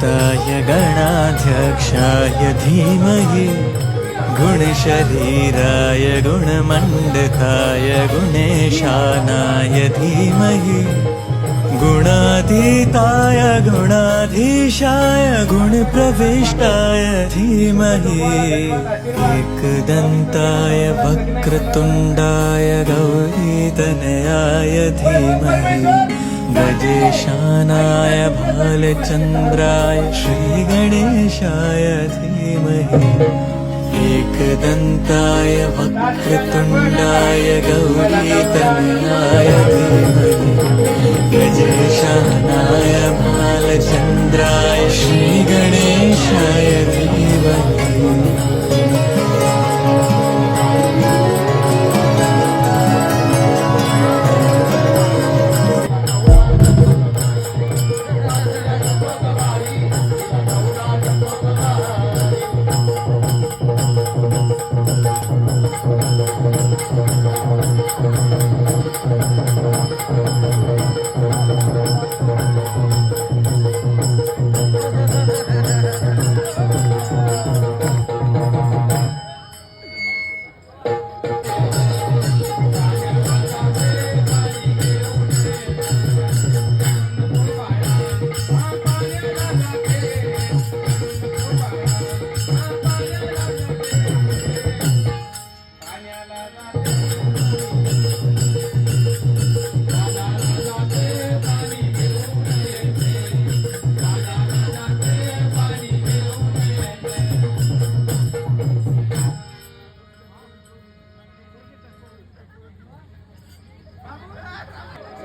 गणपतये गणाध्यक्षाय धीमहि गुणशरीराय गुणमण्डकाय गुणेशानाय धीमहि गुणातीताय गुणाधीशाय गुणप्रविष्टाय धीमहि एकदन्ताय वक्रतुण्डाय गौरीतनयाय धीमहि गजेशानाय भालचन्द्राय श्रीगणेशाय धीमहि एकदन्ताय वक्रतुण्डाय गौरीतनयाय धीमहि गजेशानाय भालचन्द्राय श्रीगणेशाय धीमहि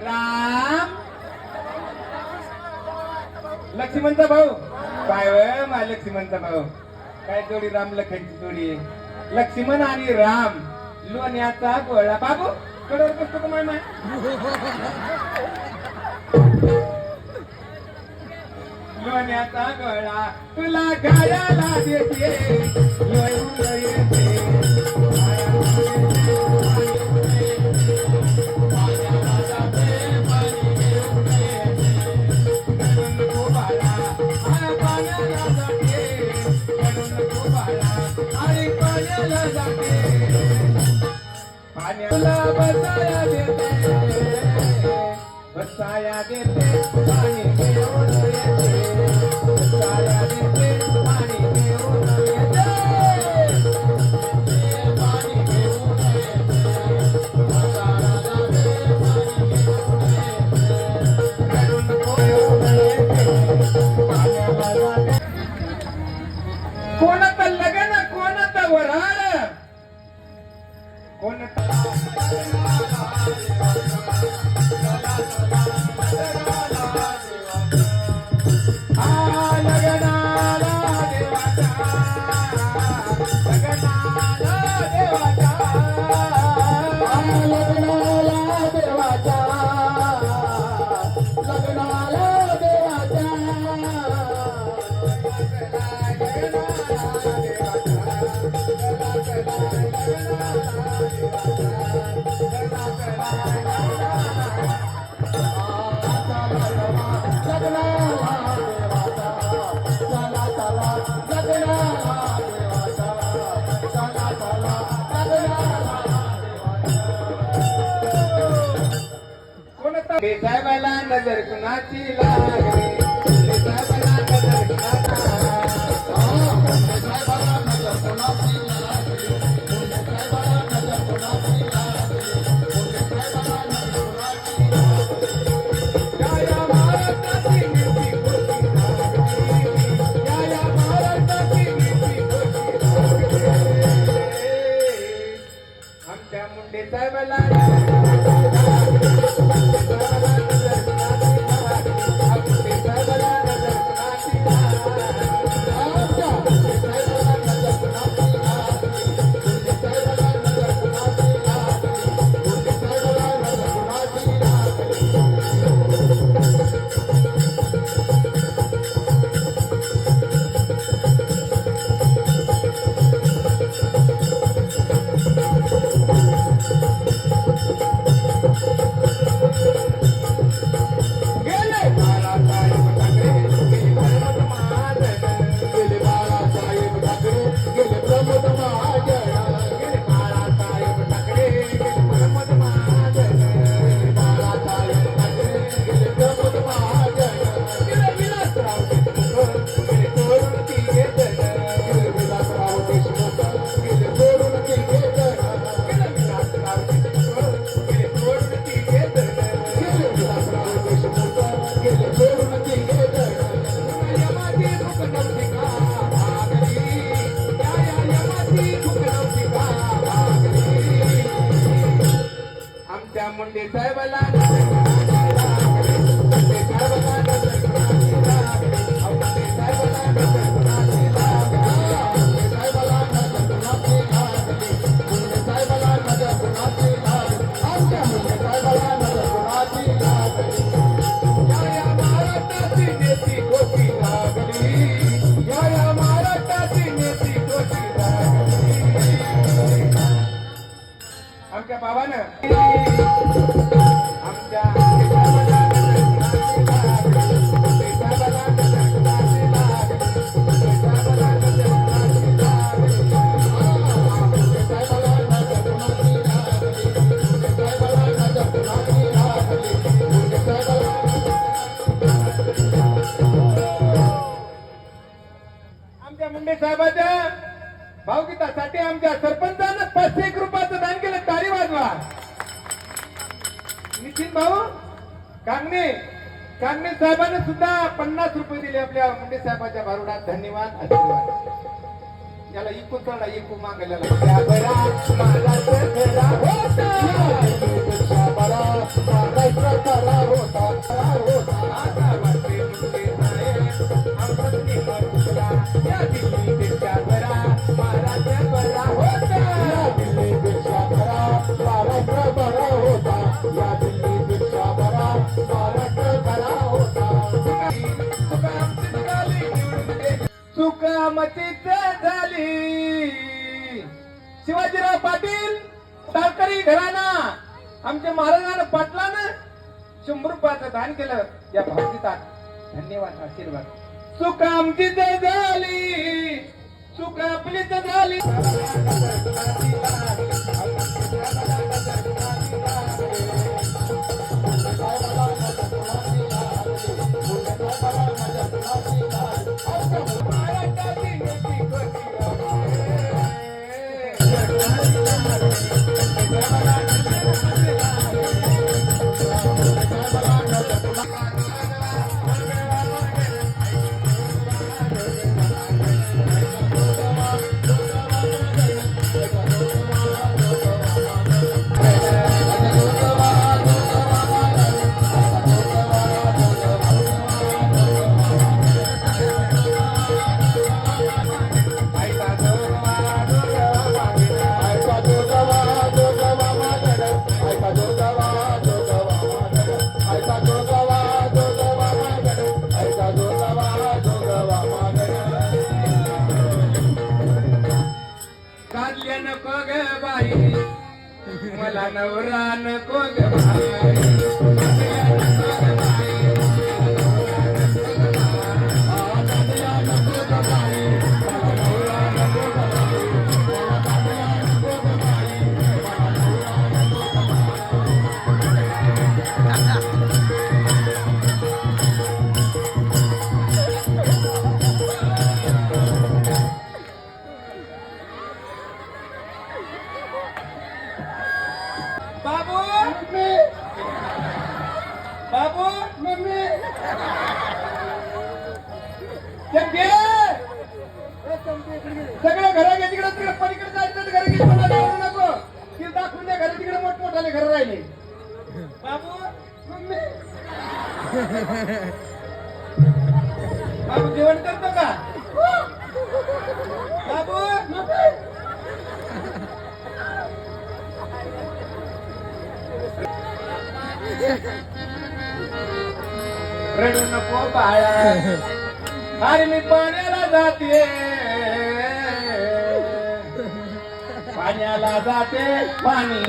राम लक्ष्मणचा भाऊ काय वय मा लक्ष्मणचा भाऊ काय जोडी राम लखनची जोडी लक्ष्मण आणि राम लोण्याचा गोळा बाबू कडवर बसतो का माय लोण्याचा गोळा तुला गायाला देते बसाया देते पाणी घेऊन येते बसाया देते पाणी घेऊन येते पाणी घेऊन येते बसाया देते कोणाचं लग्न कोणाचं वराड कोणाचं साहेबाला नजर कुणाची लागली साहेबाला नजर आमच्या मुंडे साहेबाला मुंडे साहेबाला मुंडे साहेबाला आमच्या बाबानं आमच्या आमच्या मुंडे साहेबाच्या भावगीतासाठी आमच्या सरपंचानं 501 रुपयाचं दान केलं. टाळी वाजवा. नितीन भाऊ कांगणे साहेबांनी सुद्धा 50 रुपये दिले आपल्या मुंडे साहेबाच्या भारुडात. धन्यवाद, आशीर्वाद. याला इकू चढा इकू मागायला चुकामतीच झाली. शिवाजीराव पाटील टाळकरी घराणा आमच्या महाराजांना पाटलानं 100 रुपयाचं दान केलं या भावगीतात. धन्यवाद, आशीर्वाद. चूक आमचीच झाली, चूक आपलीच झाली. नको ग बाई मला नवरा नको ग बाई. बाबू मम्मी सगळं घरा घे तिकडे तिकडे पलीकडे जायचं घर घे. मला जाऊ नको ती दाखवून द्या. घर तिकडे मोठमोठाले घर राहिले. बाबू मम्मी बाबू जेवण करतो का बाबू मम्मी. रडू नको बाळा अरे मी पाण्याला जाते पाण्याला जाते पाणी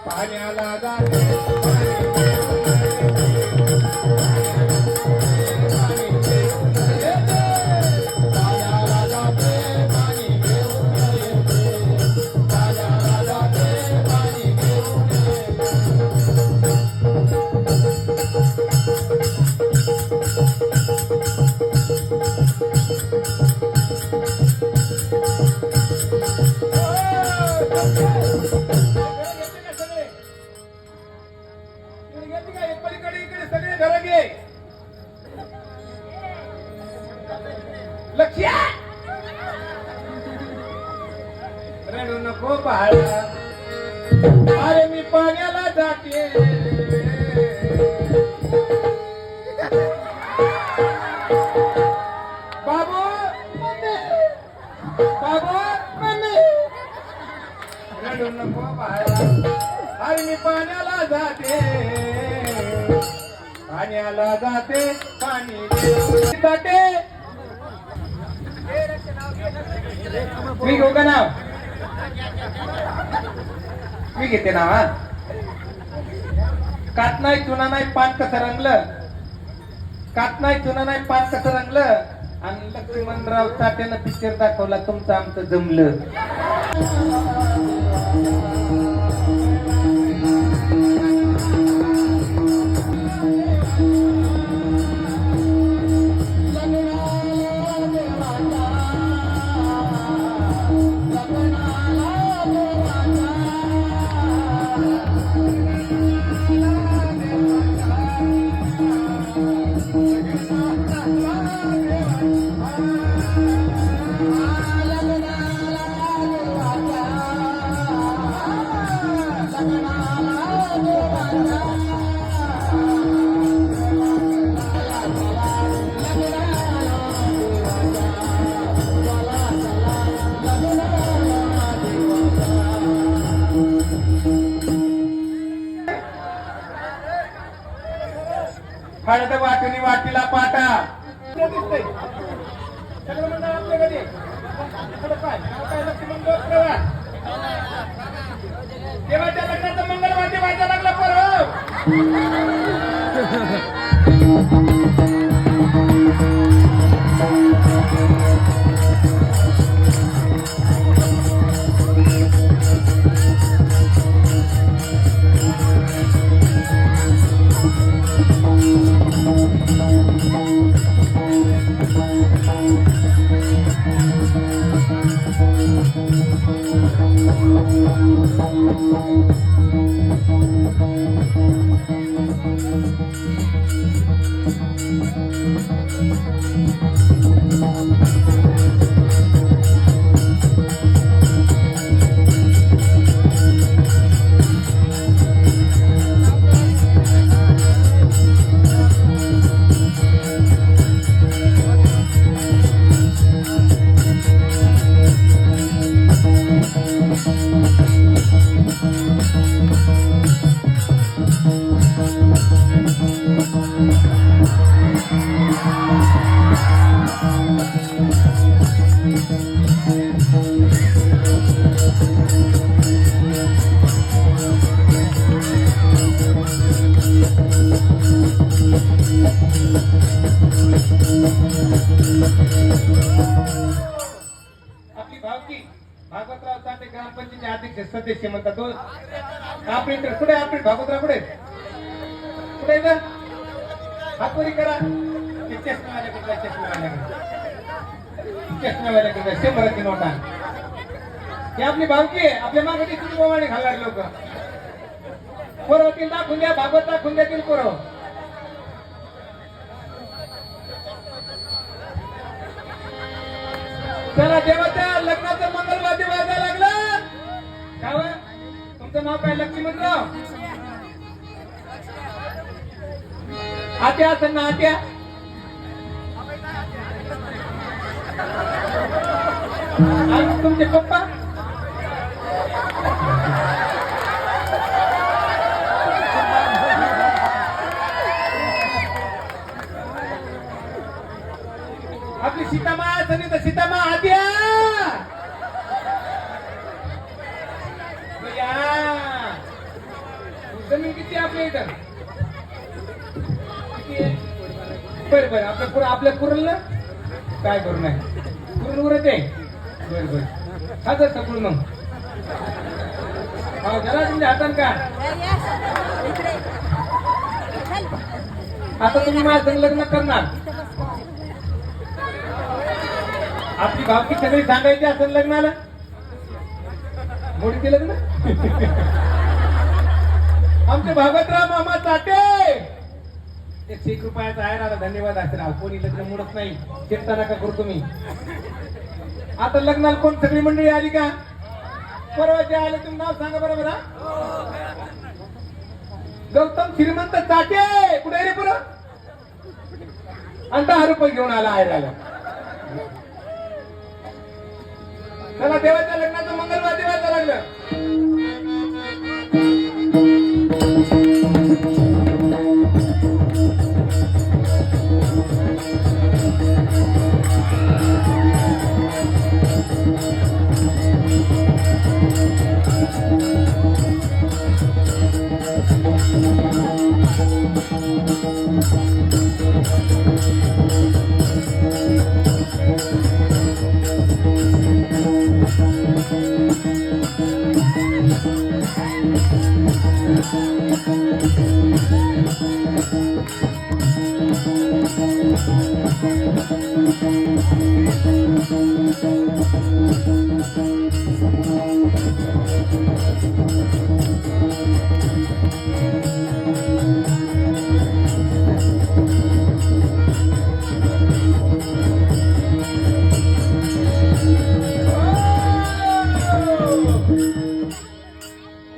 पाण्याला जाते पाणी सगळे इकडे घेतली का? एक पलीकडे इकडे सगळे घर घे. लक्ष्या रडू नको बाळा, अरे मी पाण्याला जाते. बाबू बाबू रडू नको बाळा, अरे मी पाण्याला जाते. पाण्याला जाते, पाणी जाते. मी घेऊ का नाव? मी घेते नाव. हा, कात नाही चुना नाही पान कसं रंगलं, कात नाही चुना नाही पान कसं रंगलं. आणि लक्ष्मणराव चाट्यानं पिक्चर दाखवला, तुमचं आमचं जमलं. हळद वाटणी वाटीला पाटा. दिसतंय सगळं मंडळ आपल्याकडे. देवाच्या लग्नाचं मंगल वाद्य वाजा लागला परत. आपली भावकी भागवतराव चाटे ग्रामपंचायतीचे अध्यक्ष सदस्य म्हणतात. आपली कुठे आपली भागवतराव कुठे कुठे हातवरी करा. चष्म्यावाल्याकडे 100ची नोटा. ही आपली भावकी आहे. आपल्या मागे किती बोवाने घालणारे लोक. पोरवतील दाखवून द्या, भागवत दाखवून द्या. पोरव चला, देवाच्या लग्नाचं मंगलवाद्य वाजायला लागलं. काय तुमचं नाव काय? लक्ष्मणराव. आत्या असेल ना? आत्या आणि तुमचे पप्पा? आपली सीतामा असेल तर सीतामा आत्या. जमीन किती आपल्या इथं? बर बर, आपल्या कुरल ना काय करू नाही. कुरण उरत आहे. बर बर, हा जर सगळं मग जरा तुमच्या हातात का? आता तुम्ही माझं संग लग्न करणार. आपली भावकी सगळी सांगायची असेल लग्नाला. मोडीचे लग्न आमचे भागवतराव मामा चाटे 101 रुपयाचा आहे ना धन्यवाद असेल कोणी लग्न मोडत नाही चिंता नका करू तुम्ही आता लग्नाला कोण सगळी मंडळी आली का परवा जे आले तुम्ही नाव सांगा बरोबर हा गौतम श्रीमंत चाटे कुठे रे पुरं आणि 10 रुपये घेऊन आला आहे चला देवाच्या लग्नाचं मंगलवार वाजायला लागलं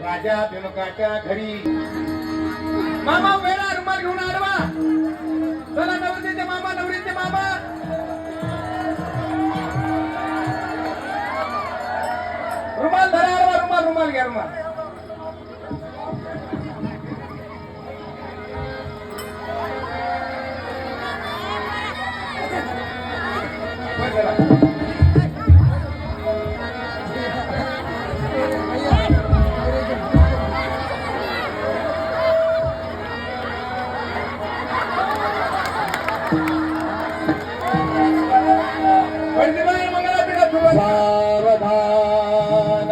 राजा बेनुकाच्या घरी मामा वेळा रुमाल घेऊन आडवा चला नवरीचे मामा नवरीचे मामा रुमाल धरा आडवा रुमाल रुमाल घ्या रुमाल सावधान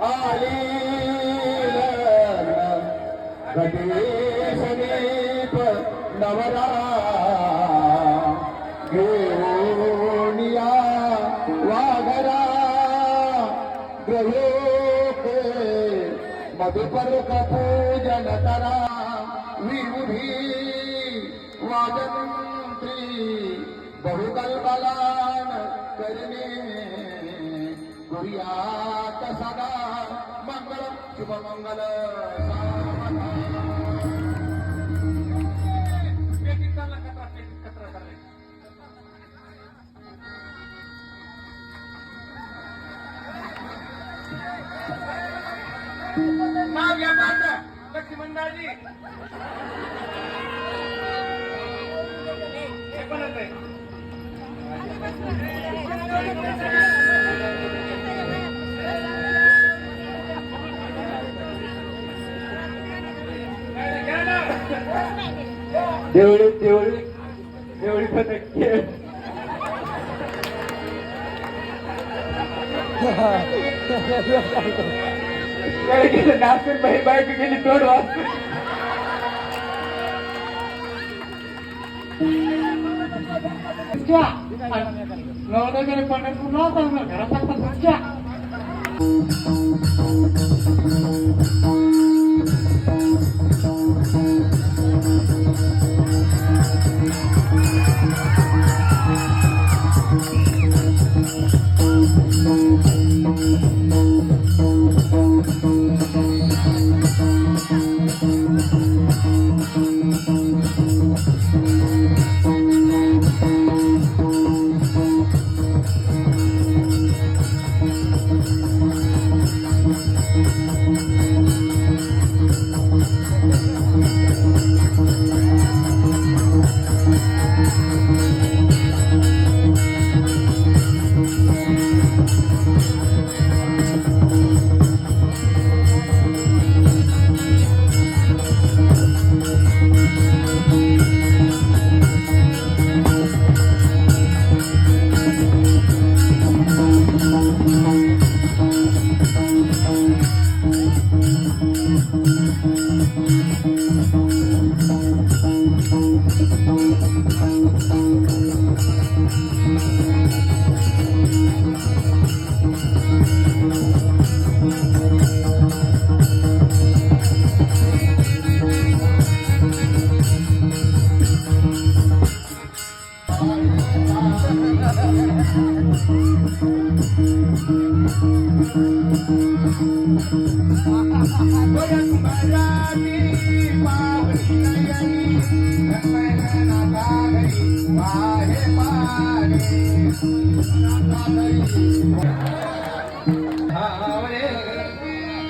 आली घटे समीप नवरा घेऊनिया वाघरा ग्रहोके मधुपर्क पूजन करा विरुधी वाजंत्री बहुकल्पलान करणे गुरियात सदा मंगल शुभ मंगल नाव या लक्ष्मणदाजी देवळी देवळी देवळी पदक नाचून बाई बायको गेली तोड वाजतो नवनगर पंढरपूर नाव सांगणार घरात तुमच्या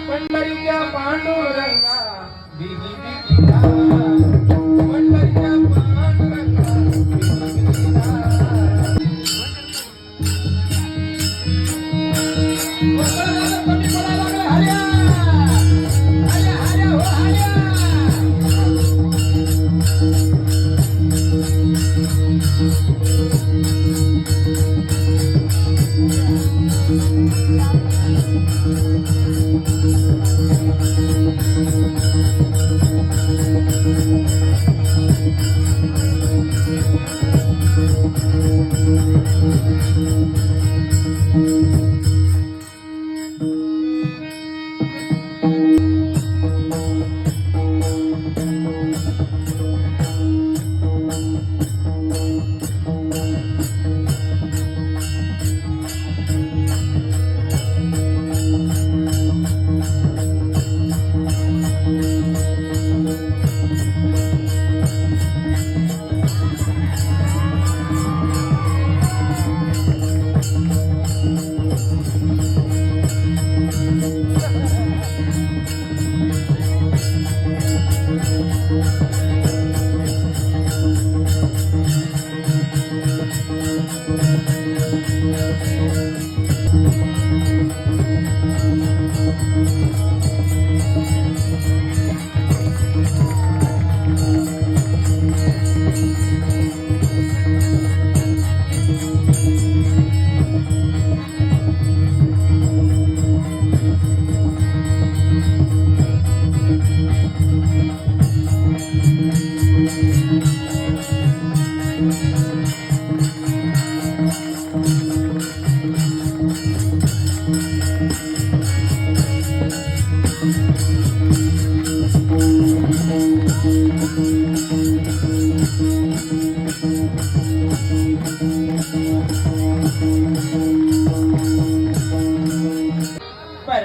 पंढरीच्या पांडुरंगा दिली दिलीला, पंढरीच्या पांडुरंगा दिली दिलीला. कमी पडायला लागले, हऱ्या हऱ्या हऱ्या हो हऱ्या.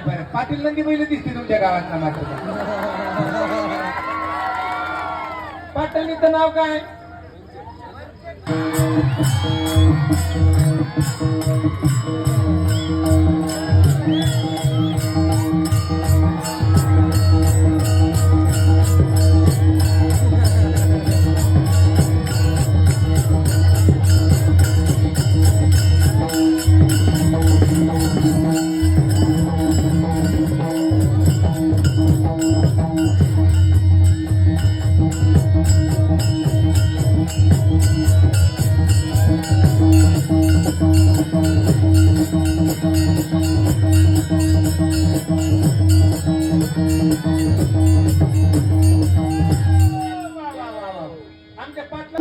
बरं पाटील नंदी बैल दिसते तुमच्या गावात ना मात्र. पाटणीचं नाव काय? आमच्या पाटला